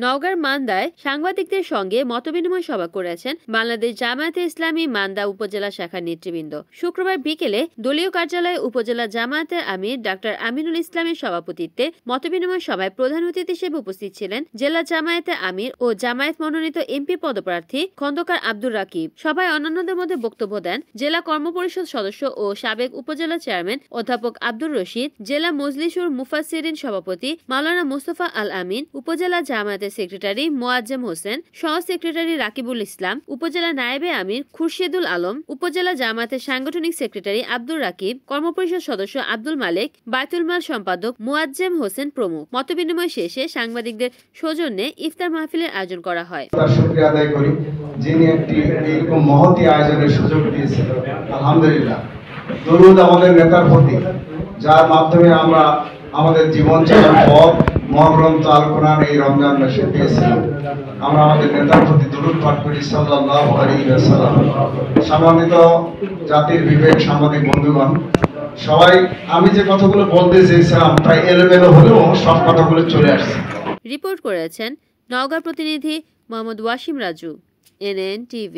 নওগাঁর মান্দায় সাংবাদিকদের সঙ্গে মতবিনিময় সভা করেছেন বাংলাদেশ জামায়াতে ইসলামী মান্দা উপজেলা শাখার নেতৃবৃন্দ। শুক্রবার বিকেলে দলীয় কার্যালয়ে উপজেলা জামায়াতের আমির ডাক্তার আমিনুল ইসলামের সভাপতিত্বে মতবিনিময় সভায় প্রধান অতিথি হিসেবে উপস্থিত ছিলেন জেলা জামায়াতে আমির ও জামায়াত মনোনীত এমপি পদপ্রার্থী খন্দকার আব্দুর রাকিব। সভায় অন্যান্যদের মধ্যে বক্তব্য দেন জেলা কর্মপরিষদ সদস্য ও সাবেক উপজেলা চেয়ারম্যান অধ্যাপক আব্দুর রশিদ, জেলা মজলিসুর মুফাসসিরিন সভাপতি মাওলানা মোস্তফা আল আমিন, উপজেলা জামায়াতের সেক্রেটারি মোয়াজ্জেম হোসেন, সহ সেক্রেটারি রাকিবুল ইসলাম, উপজেলা নায়েবে আমির খুরশেদুল আলম, উপজেলা জামায়াতের সাংগঠনিক সেক্রেটারি আব্দুর রাকিব, কর্মপরিষদ সদস্য আব্দুল মালেক, বায়তুল মাল সম্পাদক মোয়াজ্জেম হোসেন প্রমুখ। মতবিনিময় শেষে সাংবাদিকদের সৌজন্যে ইফতার মাহফিলের আয়োজন করা হয়। শুকরিয়া আদায় করি যিনি একটি এরকম মহতী আয়োজনের সুযোগ দিয়েছেন। আলহামদুলিল্লাহ, দরুদ আমাদের নেতার প্রতি, যার মাধ্যমে আমরা আমাদের জীবন চলার পথ মহাগ্রন্থ আল কোরআন এই রমজান মাসে পেয়েছিলাম। আমরা আমাদের নেতার প্রতি দরুদ পাঠ করি সাল্লাল্লাহু আলাইহি ওয়াসাল্লাম। সম্মানিত জাতির বিবেক সাংবাদিক বন্ধুগণ, সবাই আমি যে কথাগুলো বলতে চেয়েছিলাম প্রায় এলোমেলো হলেও সব কথাগুলো চলে আসছে। রিপোর্ট করেছেন নওগাঁ প্রতিনিধি মোহাম্মদ ওয়াসিম রাজু, NN TV।